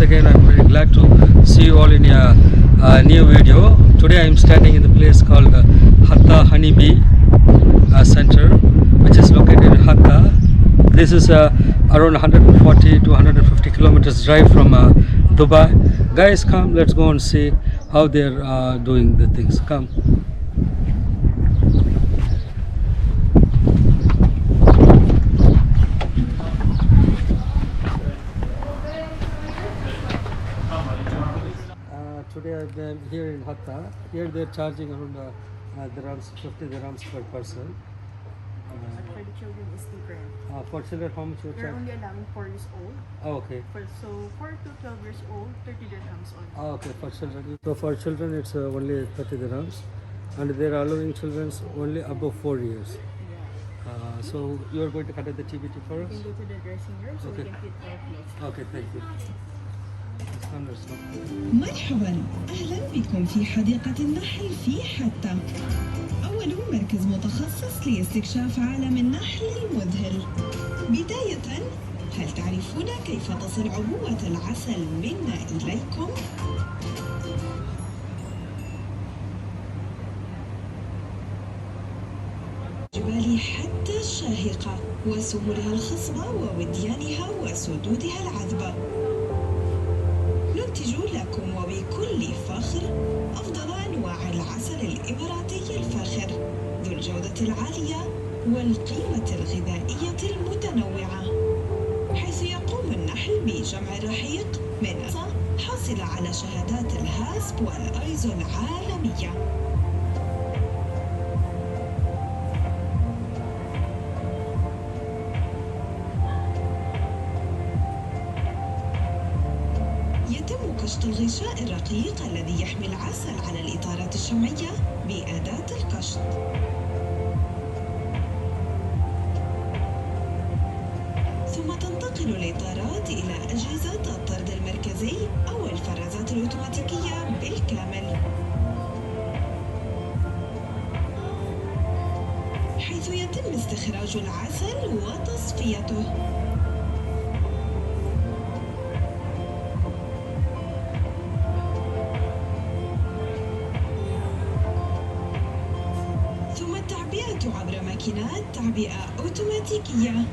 once again I'm very glad to see you all in a new video. Today I am standing in the place called Hatta Honeybee Center, which is located in Hatta. This is around 140 to 150 kilometers drive from Dubai. Guys, come, let's go and see how they're doing the things. Come. Today I'm here in Hatta. Here they're charging around dirhams, 50 dirhams per person. For the children is different. For children, how much you We're charge? only allowing 4 years old. Oh, okay. So 4 to 12 years old, 30 dirhams only. Oh, okay. For children. So for children, it's only 30 dirhams, and they're allowing children only above 4 years. Yeah. So you are going to conduct the TBT for You us? can go to the dressing room so Okay. we can fit our clothes. Okay, thank you. مرحبا، أهلا بكم في حديقة النحل في حتى. أول مركز متخصص لاستكشاف عالم النحل المذهل. بداية، هل تعرفون كيف تصل عبوة العسل منا إليكم؟ جبال حتى الشاهقة وسهولها الخصبة ووديانها وسدودها العذبة. ننتج لكم وبكل فخر أفضل أنواع العسل الإماراتي الفاخر ذو الجودة العالية والقيمة الغذائية المتنوعة، حيث يقوم النحل بجمع الرحيق من حاصلة على شهادات الهاسب والأيزو العالمية. يتم قشط الغشاء الرقيق الذي يحمي العسل على الإطارات الشمعية بأداة القشط. ثم تنتقل الإطارات إلى أجهزة الطرد المركزي أو الفرازات الأوتوماتيكية بالكامل، حيث يتم استخراج العسل وتصفيته. ثم التعبئة عبر ماكينات تعبئة أوتوماتيكية.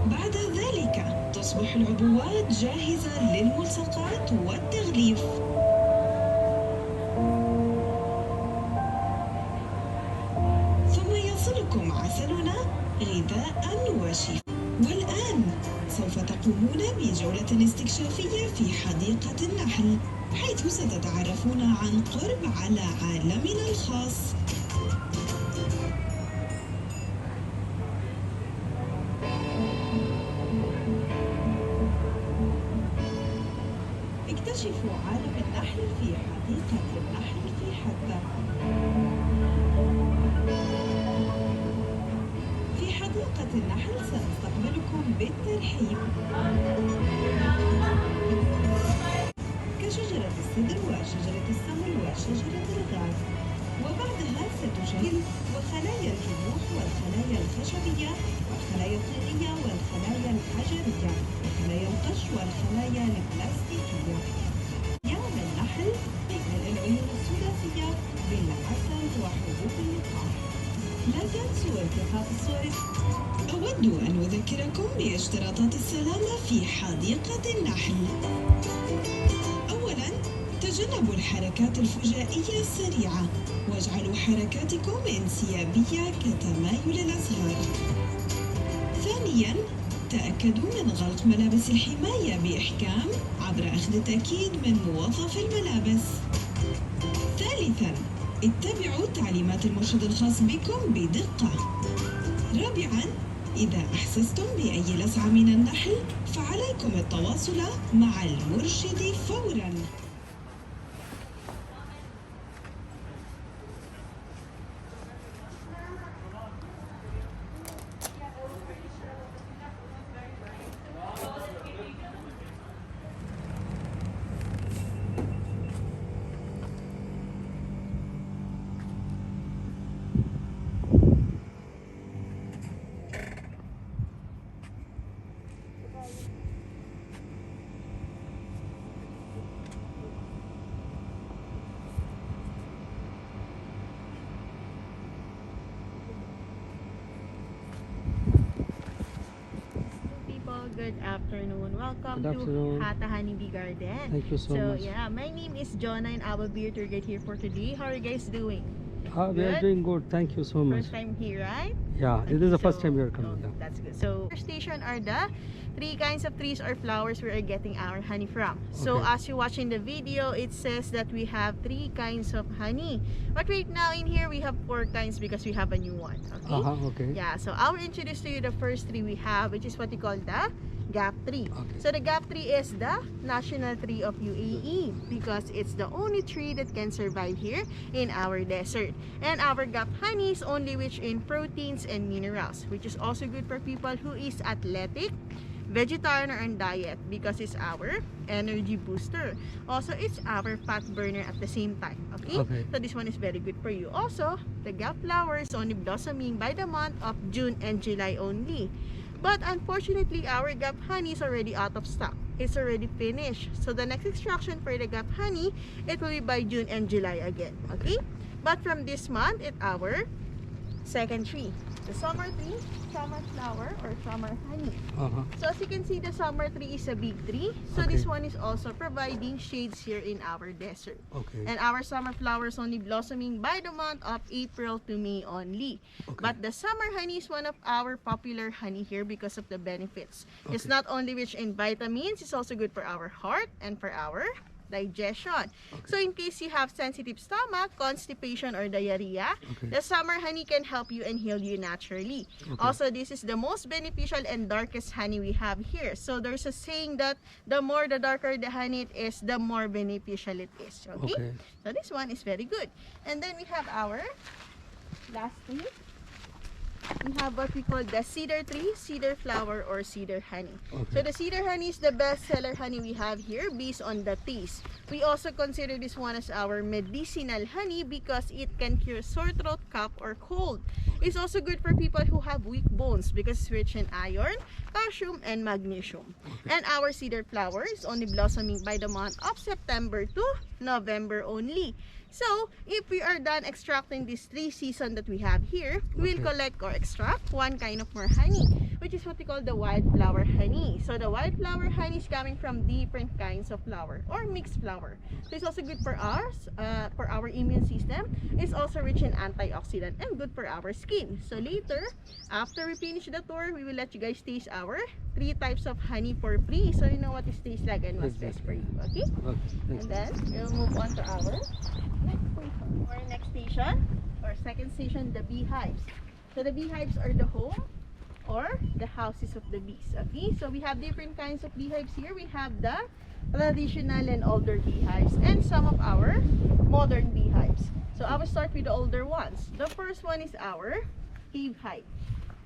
بعد ذلك تصبح العبوات جاهزة للملصقات والتغليف. ثم يصلكم عسلنا غذاء وشفاء. والآن سوف تقومون بجولة استكشافية في حديقة النحل، حيث ستتعرفون عن قرب على عالمنا الخاص. اكتشفوا عالم النحل في حديقة النحل في حتى. في حديقة النحل سنستقبلكم بالترحيب كشجرة السدر وشجرة السمر وشجرة الغاز، وبعدها ستشكل وخلايا الجروح والخلايا الخشبية والخلايا الطينية والخلايا الحجرية وخلايا القش والخلايا البلاستيكية. يعمل النحل بملء العيون الثلاثية بالعسل وحبوب اللقاح. لا تنسوا التقاط الصور. أود أن أذكركم باشتراطات السلامة في حديقة النحل. أولاً، تجنبوا الحركات الفجائية السريعة، واجعلوا حركاتكم انسيابية كتمايل الأزهار. ثانياً، تأكدوا من غلق ملابس الحماية بإحكام عبر أخذ التأكيد من موظف الملابس. ثالثاً، اتبعوا تعليمات المرشد الخاص بكم بدقة. رابعاً، إذا أحسستم بأي لسعة من النحل فعليكم التواصل مع المرشد فوراً. good afternoon. Welcome Good afternoon. to Hatta Honeybee Garden. Thank you so much. Yeah, my name is Jonah and I will be your tour guide here for today. How are you guys doing? We are Good? doing good. Thank you so much. First time here, right? Yeah, this Okay, is the first so- time we are coming. oh, Yeah. That's good. So, first station are the three kinds of trees or flowers we are getting our honey from. So, Okay. as you watch in the video, it says that we have three kinds of honey. But right now in here, we have four kinds because we have a new one. Okay? Okay. Yeah, so I will introduce to you the first tree we have, which is what we call the gap tree. Okay. So the gap tree is the national tree of UAE because it's the only tree that can survive here in our desert. And our gap honey is only rich in proteins and minerals, which is also good for people who is athletic, vegetarian or on diet because it's our energy booster. Also, it's our fat burner at the same time. Okay? Okay. So this one is very good for you. Also, the gap flower is only blossoming by the month of June and July only. But unfortunately, our gap honey is already out of stock. It's already finished. So the next extraction for the gap honey, it will be by June and July again. Okay? But from this month, it's our second tree. The summer tree, summer flower or summer honey. So as you can see, the summer tree is a big tree. So Okay. this one is also providing shades here in our desert. Okay. And our summer flowers only blossoming by the month of April to May only. Okay. But the summer honey is one of our popular honey here because of the benefits. It's Okay. not only rich in vitamins, it's also good for our heart and for our digestion. So in case you have sensitive stomach, constipation or diarrhea, Okay. the summer honey can help you and heal you naturally. Okay. Also, this is the most beneficial and darkest honey we have here. So there's a saying that the more the darker the honey it is, the more beneficial it is. Okay? Okay. So this one is very good. And then we have our last tree. We have what we call the cedar tree, cedar flower, or cedar honey. Okay. So the cedar honey is the best seller honey we have here based on the taste. We also consider this one as our medicinal honey because it can cure sore throat, cough, or cold. It's also good for people who have weak bones because it's rich in iron, calcium, and magnesium. And our cedar flower is only blossoming by the month of September to November only. So, if we are done extracting these three seasons that we have here, we'll Okay. collect or extract one kind of more honey, which is what we call the wildflower honey. So, the wildflower honey is coming from different kinds of flower or mixed flower. So, it's also good for us, for our immune system. It's also rich in antioxidant and good for our skin. So, later, after we finish the tour, we will let you guys taste our three types of honey for free. So, you know what it tastes like and what's best for you. Okay? Okay. And Thanks. then we'll move on to our next station or second station, the beehives. So the beehives are the home or the houses of the bees. Okay, so we have different kinds of beehives here. We have the traditional and older beehives and some of our modern beehives. So I will start with the older ones. The first one is our cave hive.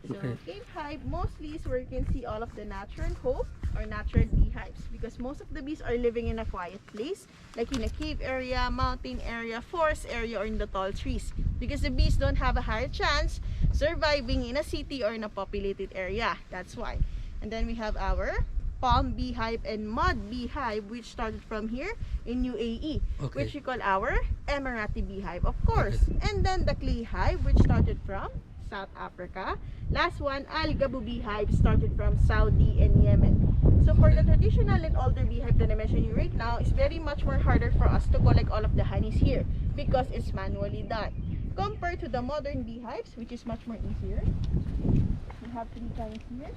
So Okay. cave hive mostly is where you can see all of the natural home or natural beehives because most of the bees are living in a quiet place like in a cave area, mountain area, forest area, or in the tall trees because the bees don't have a higher chance surviving in a city or in a populated area. That's why. And then we have our palm beehive and mud beehive which started from here in UAE, Okay. which we call our Emirati beehive, of course. And then the clay hive which started from South Africa. Last one, Al Gabu beehive started from Saudi and Yemen. So for the traditional and older beehive that I mentioned you right now, it's very much more harder for us to collect all of the honeys here because it's manually done. Compared to the modern beehives, which is much more easier. We have three kinds here.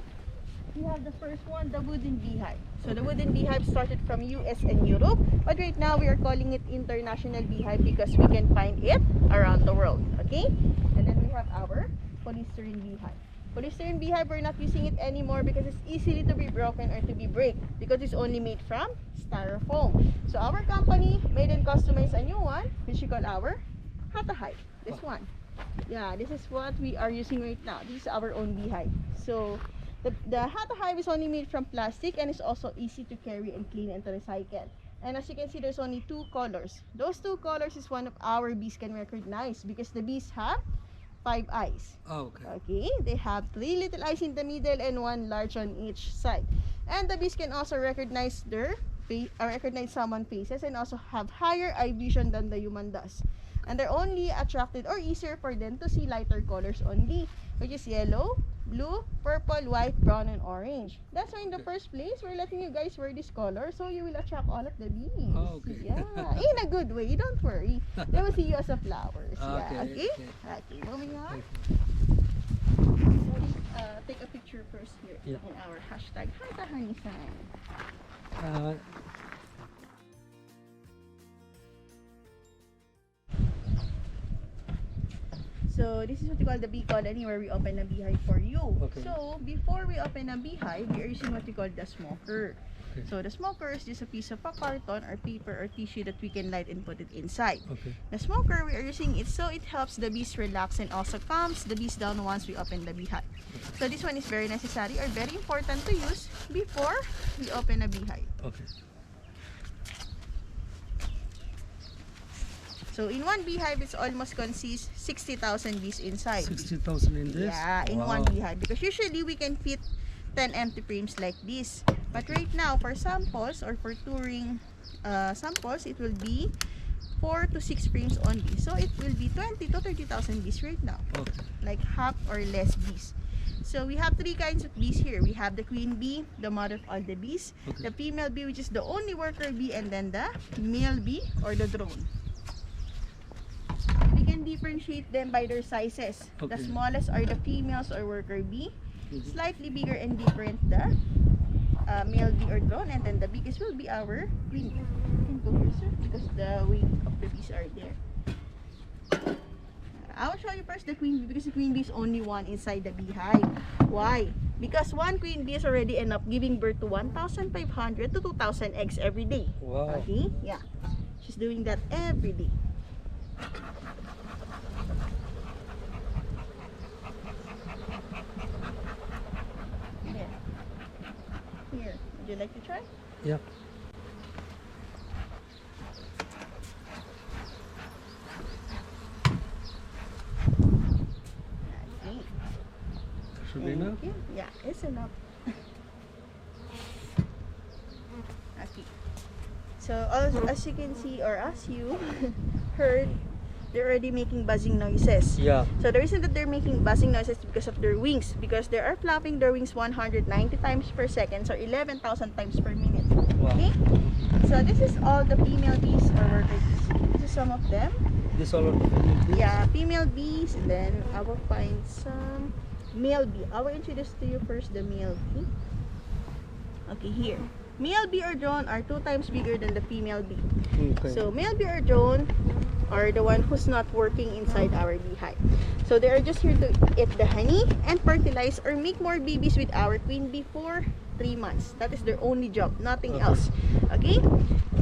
We have the first one, the wooden beehive. So the wooden beehive started from US and Europe, but right now we are calling it international beehive because we can find it around the world. Okay? And then we have our polystyrene beehive. Polystyrene beehive, we're not using it anymore because it's easily to be broken or to be break because it's only made from styrofoam. So our company made and customized a new one, which we call our Hatta hive. This one. Yeah, this is what we are using right now. This is our own beehive. So the Hatta hive is only made from plastic and it's also easy to carry and clean and to recycle. And as you can see, there's only two colors. Those two colors is one of our bees can recognize because the bees have 5 eyes. Okay. Okay, they have 3 little eyes in the middle and 1 large on each side. And the bees can also recognize their face, or recognize someone's faces and also have higher eye vision than the human does. And they're only attracted or easier for them to see lighter colors only, which is yellow, blue, purple, white, brown, and orange. That's why in the first place, we're letting you guys wear this color so you will attract all of the bees. Oh, okay. Yeah, in a good way. Don't worry. They will see you as a flowers. Yeah. Okay, Okay. okay. Okay. Moving on. Take a picture first here Yeah. in our hashtag Hatta Honey sign. Uh, So this is what we call the bee colony, where we open a beehive for you. Okay. So before we open a beehive, we are using what we call the smoker. Okay. So the smoker is just a piece of a carton or paper or tissue that we can light and put it inside. okay. The smoker, we are using it so it helps the bees relax and also calms the bees down once we open the beehive. So this one is very necessary or very important to use before we open a beehive. Okay. So in one beehive, it's almost consists 60,000 bees inside. 60,000 in this? Yeah, in Wow. one beehive. Because usually we can fit 10 empty frames like this. But right now, for samples or for touring samples, it will be 4 to 6 frames only. So it will be 20 to 30,000 bees right now. Okay. Like half or less bees. So we have 3 kinds of bees here. We have the queen bee, the mother of all the bees, Okay. the female bee, which is the only worker bee, and then the male bee or the drone. We can differentiate them by their sizes. The Okay. smallest are the females or worker bee. Mhm. Slightly bigger and different the male bee or drone, and then the biggest will be our queen bee. You can go here, sir, because the wing of the bees are there. I will show you first the queen bee, because the queen bee is only one inside the beehive. Why? Because one queen bee is already enough giving birth to 1,500 to 2,000 eggs every day. Wow. Okay? Yeah. She's doing that every day. There. Here. Would you like to try? Yeah. Okay. Should be enough? Okay. Yeah, it's enough. Okay. So as you can see, or as you heard, they're already making buzzing noises. Yeah. So the reason that they're making buzzing noises is because of their wings, because they are flapping their wings 190 times per second, or 11,000 times per minute. Wow. Okay? So this is all the female bees or worker bees. This is some of them. This all of the female bees? Yeah, female bees, and then I will find some male bee. I will introduce to you first the male bee. Okay, here. Male bee or drone are 2 times bigger than the female bee. Okay. So male bee or drone are the one who's not working inside our beehive. So they are just here to eat the honey and fertilize or make more babies with our queen bee for 3 months. That is their only job, nothing Okay. else. Okay?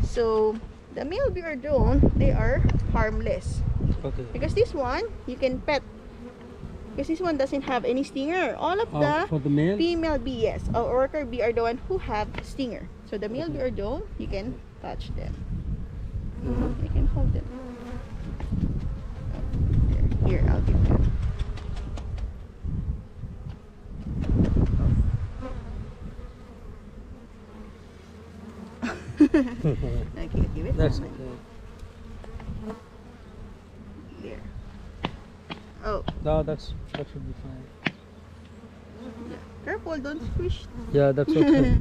So the male bee or drone, they are harmless. Okay. Because this one, you can pet. Because this one doesn't have any stinger. All of the For the male? female bee, yes, or worker bee are the one who have stinger. So the male bee or drone, you can touch them. You can hold them. Here, I'll give you. Okay, give it. That's a moment. okay. There. Oh, No, that should be fine. yeah. Careful, don't squish. Yeah, that's okay.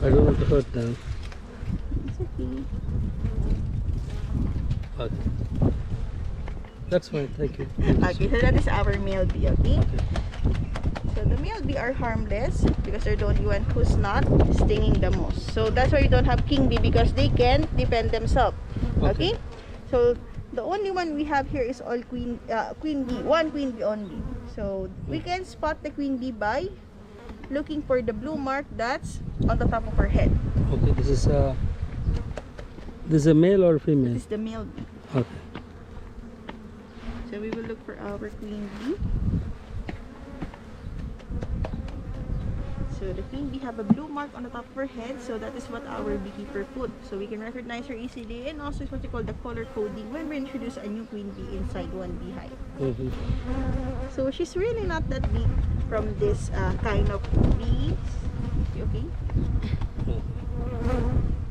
I don't want to hurt them. It's okay. Okay. That's fine, thank you. Okay, so that is our male bee, okay? Okay. So the male bee are harmless because they're the only one who's not stinging the most. So that's why you don't have king bee, because they can defend themselves. Okay? Okay. So the only one we have here is all queen bee, one queen bee only. So we can spot the queen bee by looking for the blue mark that's on the top of her head. Okay, this is a male or female? This is the male bee. Okay. So we will look for our queen bee. So the queen bee have a blue mark on the top of her head, so that is what our beekeeper put. So we can recognize her easily, and also it's what we call the color coding when we introduce a new queen bee inside one beehive. Mm-hmm. So she's really not that big from this kind of bees. Okay?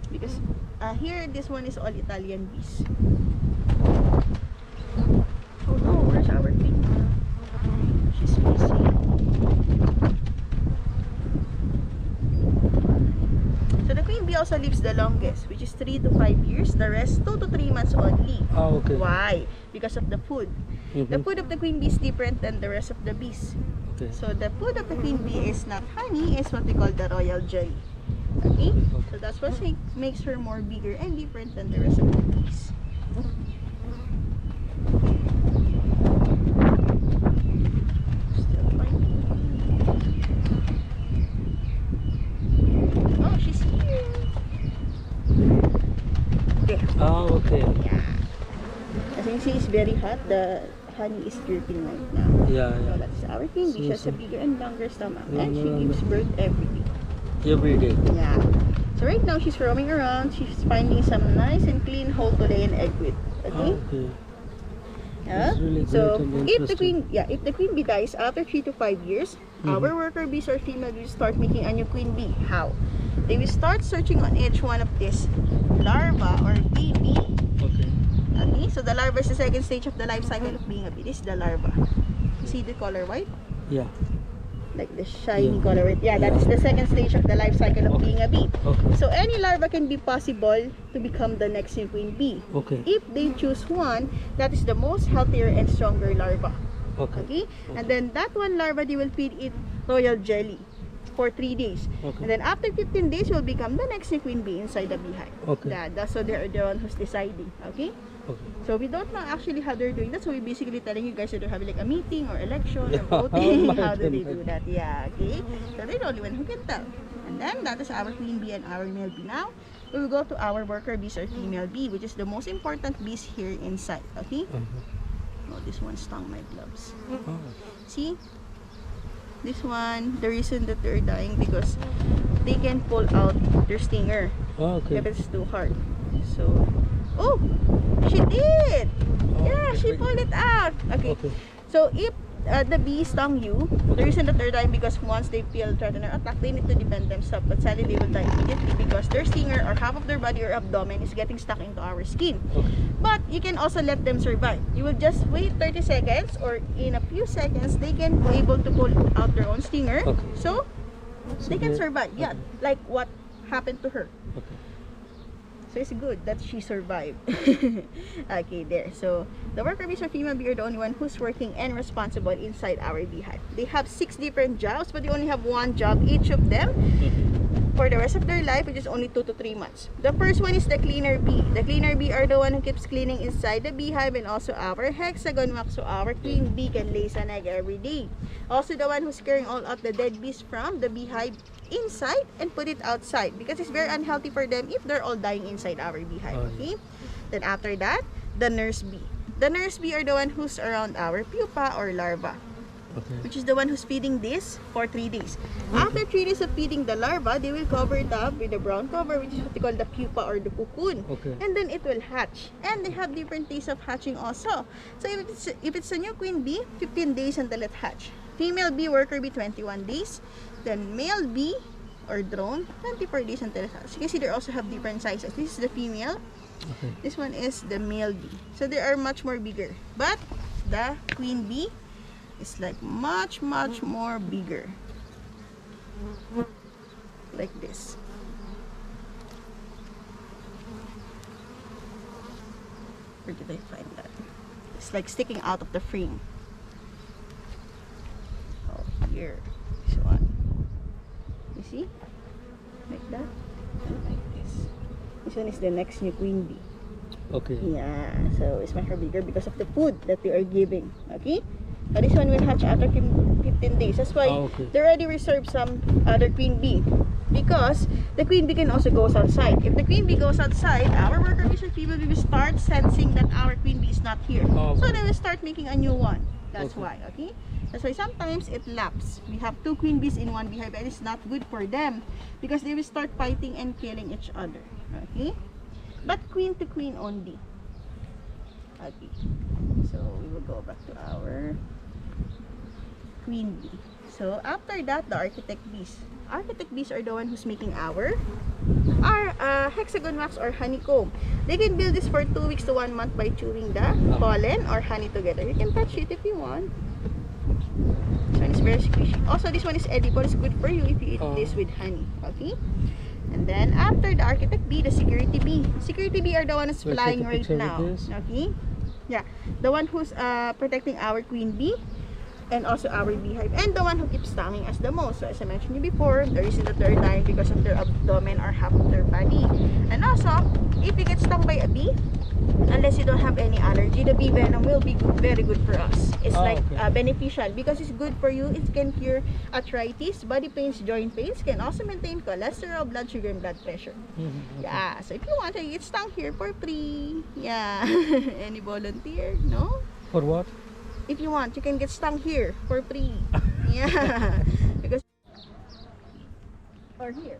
Because here, this one is all Italian bees. Oh no, where's our queen bee? She's missing. bee also lives the longest, which is 3 to 5 years. The rest 2 to 3 months only. Oh, okay. Why? Because of the food. The food of the queen bee is different than the rest of the bees. Okay. So the food of the queen bee is not honey, it's what we call the royal jelly. Okay? So that's what makes her more bigger and different than the rest of the bees. Still fine. Oh, she's here. Okay. Oh, okay. Yeah. As you can see, it's very hot. The honey is dripping right now. Yeah, So yeah. that's our queen bee. She has a bigger and longer stomach. And she gives birth every day. Every day. Yeah. So right now she's roaming around. She's finding some nice and clean hole to lay an egg with. Okay. Oh, okay. Yeah. That's really So great and if the interesting. queen bee dies after 3 to 5 years, our worker bees or female bees start making a new queen bee. How? They will start searching on each one of these larva or baby. Okay. Okay. So the larva is the second stage of the life cycle of being a bee. This is the larva. You see the color white? Yeah. Like the shiny Yeah. color. Yeah, that is the second stage of the life cycle of being a bee. Okay. So any larva can be possible to become the next new queen bee. Okay. If they choose one that is the most healthier and stronger larva. Okay. Okay? And then that one larva, they will feed it royal jelly for 3 days. Okay. And then after 15 days, will become the next new queen bee inside the beehive. Okay. That's so they're the one who's deciding. Okay? Okay. So we don't know actually how they're doing that. So we're basically telling you guys that they're having like a meeting or election Yeah. or voting. Oh my How do they goodness. do that? Yeah, okay. So they're the only one who can tell. And then that is our queen bee and our male bee. Now we will go to our worker bees or female bee, which is the most important bees here inside. Okay. Oh, this one stung my gloves. Oh. See? This one, the reason that they're dying because they can pull out their stinger Oh, okay. if it's too hard. So, oh, she did! Oh, Yeah, okay. she pulled it out. Okay. Okay. So if the bee stung you, the reason that they're dying because once they feel threatened or attacked, they need to defend themselves. But sadly, they will die immediately because their stinger or half of their body or abdomen is getting stuck into our skin. Okay. But you can also let them survive. You will just wait 30 seconds or in a few seconds, they can be able to pull out their own stinger. Okay. So they can yeah. survive. Yeah, Okay. like what happened to her. Okay. So it's good that she survived. Okay, there. So the worker bees or female bee are the only one who's working and responsible inside our beehive. They have 6 different jobs, but they only have one job each of them for the rest of their life, which is only 2 to 3 months. The first one is the cleaner bee. The cleaner bee are the one who keeps cleaning inside the beehive and also our hexagon wax, so our queen bee can lay an egg every day. Also the one who's carrying all out the dead bees from the beehive inside and put it outside because it's very unhealthy for them if they're all dying inside our beehive. Oh, Okay. Then after that, the nurse bee. The nurse bee are the one who's around our pupa or larva, Okay. which is the one who's feeding this for 3 days. After 3 days of feeding the larva, they will cover it up with a brown cover, which is what they call the pupa or the cocoon. Okay. And then it will hatch. And they have different days of hatching also. So if it's a new queen bee, 15 days until it hatch. Female bee, worker bee, 21 days. Then male bee or drone, 24 days until it hatch. You can see they also have different sizes. This is the female. Okay. This one is the male bee. So they are much more bigger. But the queen bee is like much more bigger. Like this. Where did I find that? It's like sticking out of the frame. Oh, here. This one. You see? Like that. And like this. This one is the next new queen bee. Okay. Yeah, so it's much more bigger because of the food that they are giving. Okay? But this one will hatch after 15 days. That's why Okay. they already reserved some other queen bee. Because the queen bee can also go outside. If the queen bee goes outside, our worker bees or female bee will start sensing that our queen bee is not here. Oh, So okay. they will start making a new one. That's Okay. why, okay? That's why sometimes it laps. We have 2 queen bees in one beehive and it's not good for them because they will start fighting and killing each other. Okay? But queen to queen only. Okay. So we will go back to our queen bee. So after that, the architect bees. Architect bees are the one who's making our hexagon wax or honeycomb. They can build this for 2 weeks to 1 month by chewing the pollen or honey together. You can touch it if you want. This one is very squishy. Also, this one is edible. It's good for you if you eat this with honey. Okay? And then after the architect bee, the security bee. Security bee are the one who's We'll flying take a right picture now. with this. Okay? Yeah. The one who's protecting our queen bee. And also our beehive. And the one who keeps stinging us the most. So as I mentioned you before, the reason that they're dying because of their abdomen or half of their body. And also, if you get stung by a bee, unless you don't have any allergy, the bee venom will be good, very good for us. It's like beneficial because it's good for you. It can cure arthritis, body pains, joint pains, can also maintain cholesterol, blood sugar, and blood pressure. Yeah, so if you want to get stung here for free, yeah. Any volunteer? No? For what? If you want, you can get stung here for free. Yeah. Because or here.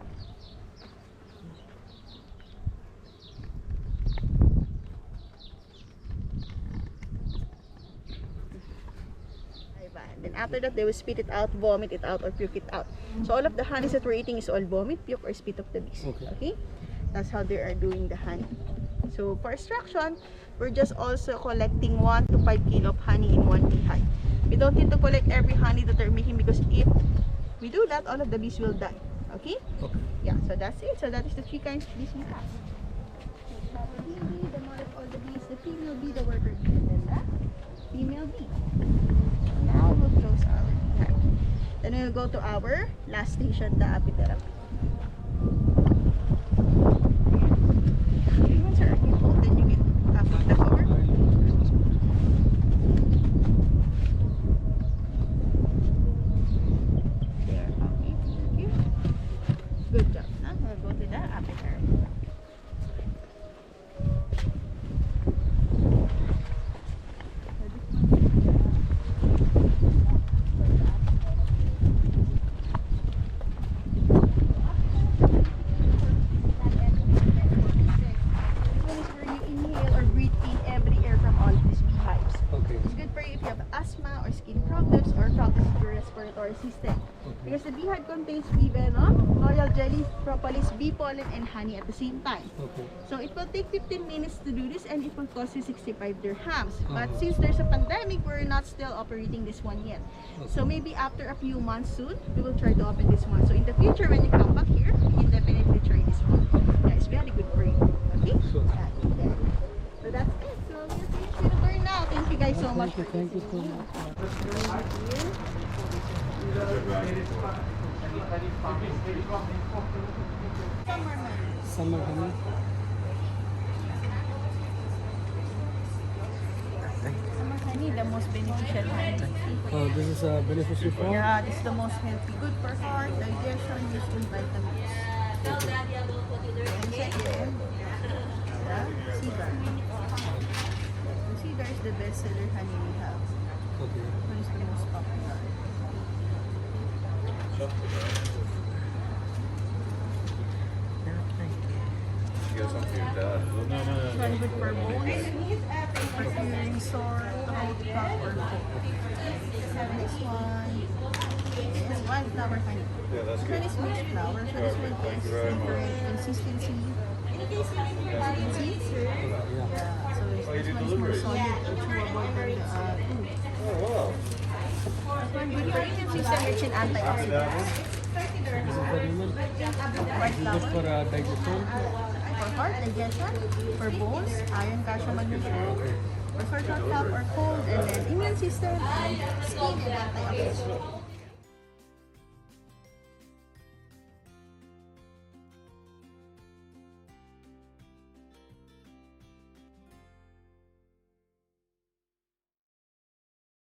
Then after that, they will spit it out, vomit it out, or puke it out. So all of the honeys that we're eating is all vomit, puke, or spit of the bees. Okay? That's how they are doing the honey. So for extraction, we're just also collecting 1 to 5 kilo of honey in one beehive. We don't need to collect every honey that they're making because if we do that, all of the bees will die. Okay? Yeah, so that's it. So that is the 3 kinds of bees we have. The bee, the mother of all the bees, the female bee, the worker bee, and then the female bee. Now we'll close our beehive. Then we'll go to our last station, the apitherapy. Okay, once you're full, then you can put the cover. There, okay, thank you. Good job. Now we'll go to the apitherapy. System. Because the beehive contains bee venom, royal jelly, propolis, bee pollen, and honey at the same time. So it will take 15 minutes to do this and it will cost you 65 dirhams. But since there's a pandemic, we're not still operating this one yet. So maybe after a few months soon, we will try to open this one. So in the future, when you come back here, you can definitely try this one. Yeah, it's very good for you. Okay? Yeah. So that's it. So we'll finish the tour now. Thank you guys so much. Thank you so much. Summer honey. Summer honey, the most beneficial honey. Oh, this is beneficial for? Yeah, this is the most healthy. Good for heart, digestion, useful vitamins. Cedar. Cedar is the best seller honey we have. Okay. One is the most popular. Very good for bones, for curing sore, throat, cough, or cold. This one is wildflower honey. This one is mixed flower, so this one is different consistency. Consistency? Yeah, so this one is more solid or chewable than the food. This one good for immune system, rich in antioxidants. This is for human. Good for digestion. For heart, digestion, for bones, iron, calcium, magnesium, for sore throat, cough or cold, and then immune system, and skin, and antioxidants.